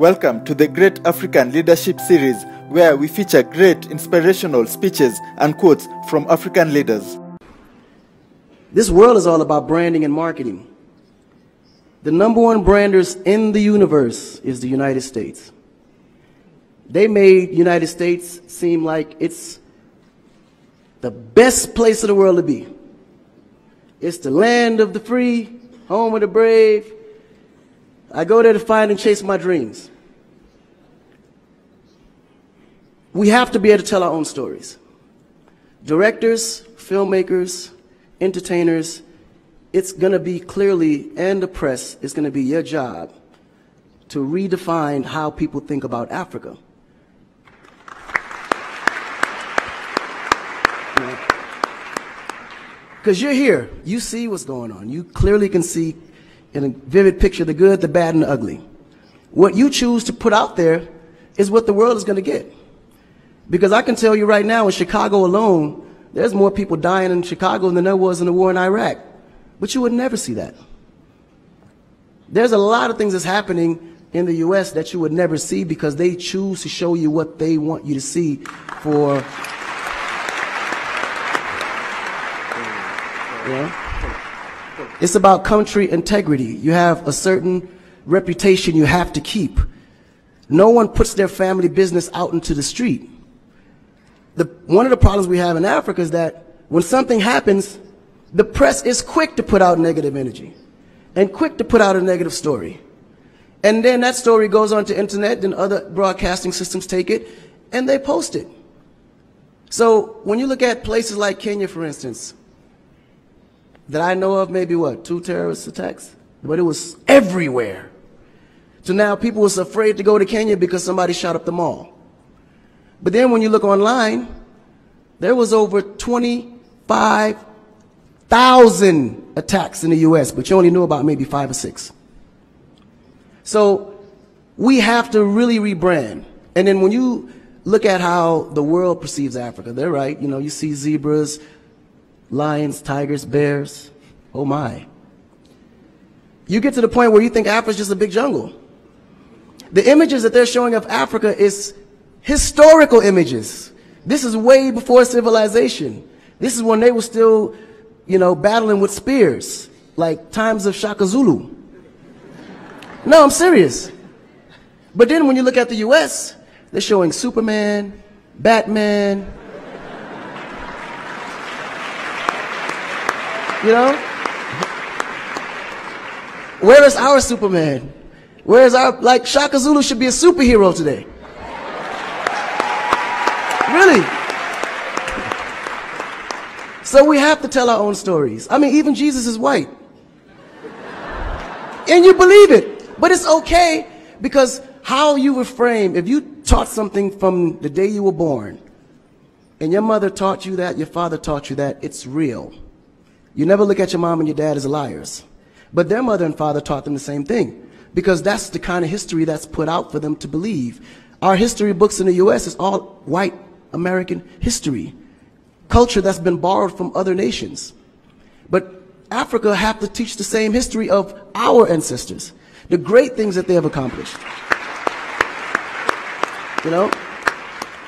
Welcome to the Great African Leadership Series, where we feature great inspirational speeches and quotes from African leaders. This world is all about branding and marketing. The #1 branders in the universe is the United States. They made the United States seem like it's the best place in the world to be. It's the land of the free, home of the brave. I go there to find and chase my dreams. We have to be able to tell our own stories. Directors, filmmakers, entertainers, it's going to be clearly, and the press, it's going to be your job to redefine how people think about Africa. Because you're here, you see what's going on. You clearly can see in a vivid picture the good, the bad, and the ugly. What you choose to put out there is what the world is going to get. Because I can tell you right now, in Chicago alone, there's more people dying in Chicago than there was in the war in Iraq. But you would never see that. There's a lot of things that's happening in the U.S. that you would never see because they choose to show you what they want you to see for, you know? It's about country integrity. You have a certain reputation you have to keep. No one puts their family business out into the street. One of the problems we have in Africa is that when something happens, the press is quick to put out negative energy and quick to put out a negative story. And then that story goes on to internet, and other broadcasting systems take it and they post it. So when you look at places like Kenya, for instance, that I know of, maybe what, 2 terrorist attacks? But it was everywhere. So now people was afraid to go to Kenya because somebody shot up the mall. But then when you look online, there was over 25,000 attacks in the U.S., but you only knew about maybe 5 or 6. So we have to really rebrand. And then when you look at how the world perceives Africa, they're right. You know, you see zebras, lions, tigers, bears. Oh my. You get to the point where you think Africa's just a big jungle. The images that they're showing of Africa is historical images. This is way before civilization. This is when they were still, you know, battling with spears, like times of Shaka Zulu. No, I'm serious. But then when you look at the US, they're showing Superman, Batman, you know? Where is our Superman? Where is our, like, Shaka Zulu should be a superhero today. Really. So we have to tell our own stories. I mean, even Jesus is white. And you believe it. But it's okay, because how you were framed, if you taught something from the day you were born, and your mother taught you that, your father taught you that, it's real. You never look at your mom and your dad as liars. But their mother and father taught them the same thing, because that's the kind of history that's put out for them to believe. Our history books in the U.S. is all white American history, culture that's been borrowed from other nations. But Africa have to teach the same history of our ancestors, the great things that they have accomplished. You know?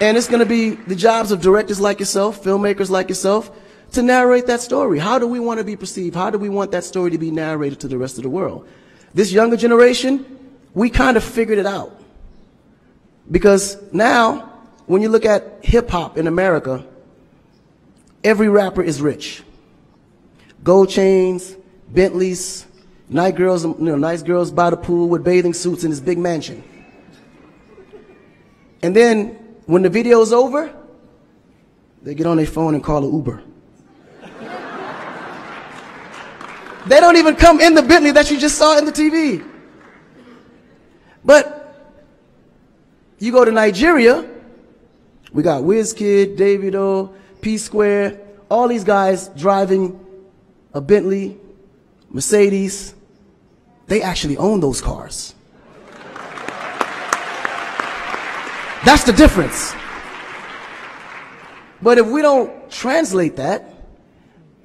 And it's going to be the jobs of directors like yourself, filmmakers like yourself, to narrate that story. How do we want to be perceived? How do we want that story to be narrated to the rest of the world? This younger generation, we kind of figured it out. Because now, when you look at hip-hop in America, every rapper is rich. Gold chains, Bentleys, nice girls by the pool with bathing suits in his big mansion. And then, when the video's over, they get on their phone and call an Uber. They don't even come in the Bentley that you just saw in the TV. But you go to Nigeria, we got Wizkid, Davido, P-Square, all these guys driving a Bentley, Mercedes. They actually own those cars. That's the difference. But if we don't translate that,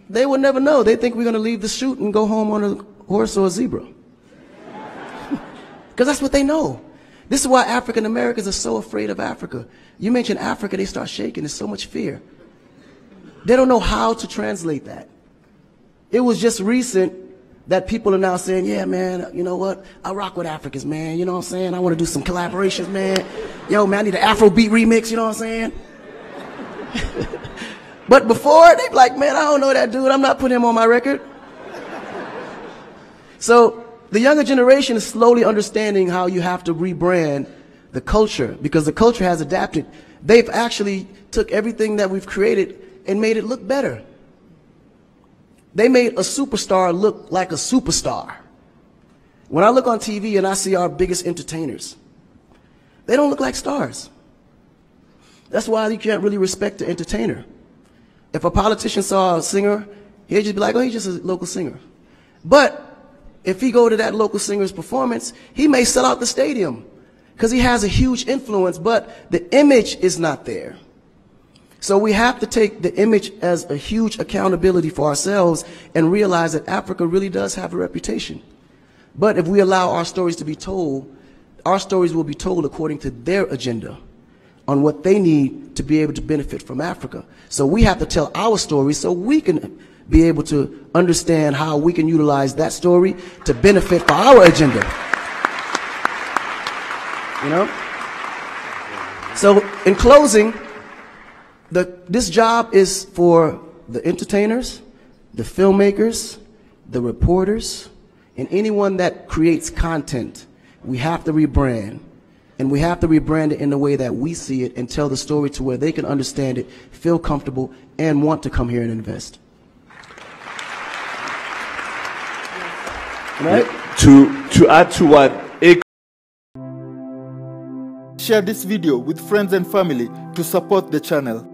they will never know. They think we're going to leave the shoot and go home on a horse or a zebra. Because that's what they know. This is why African Americans are so afraid of Africa. You mention Africa, they start shaking. There's so much fear. They don't know how to translate that. It was just recent that people are now saying, yeah, man, you know what? I rock with Africans, man. You know what I'm saying? I want to do some collaborations, man. Yo, man, I need an Afrobeat remix, you know what I'm saying? But before, they'd be like, man, I don't know that dude. I'm not putting him on my record. So the younger generation is slowly understanding how you have to rebrand the culture, because the culture has adapted. They've actually took everything that we've created and made it look better. They made a superstar look like a superstar. When I look on TV and I see our biggest entertainers, they don't look like stars. That's why you can't really respect the entertainer. If a politician saw a singer, he'd just be like, oh, he's just a local singer. But if he go to that local singer's performance, he may sell out the stadium because he has a huge influence, but the image is not there. So we have to take the image as a huge accountability for ourselves and realize that Africa really does have a reputation. But if we allow our stories to be told, our stories will be told according to their agenda on what they need to be able to benefit from Africa. So we have to tell our story so we can be able to understand how we can utilize that story to benefit for our agenda. You know? So in closing, this job is for the entertainers, the filmmakers, the reporters, and anyone that creates content. We have to rebrand. And we have to rebrand it in the way that we see it and tell the story to where they can understand it, feel comfortable, and want to come here and invest. Right? To add to what Akon, share this video with friends and family to support the channel.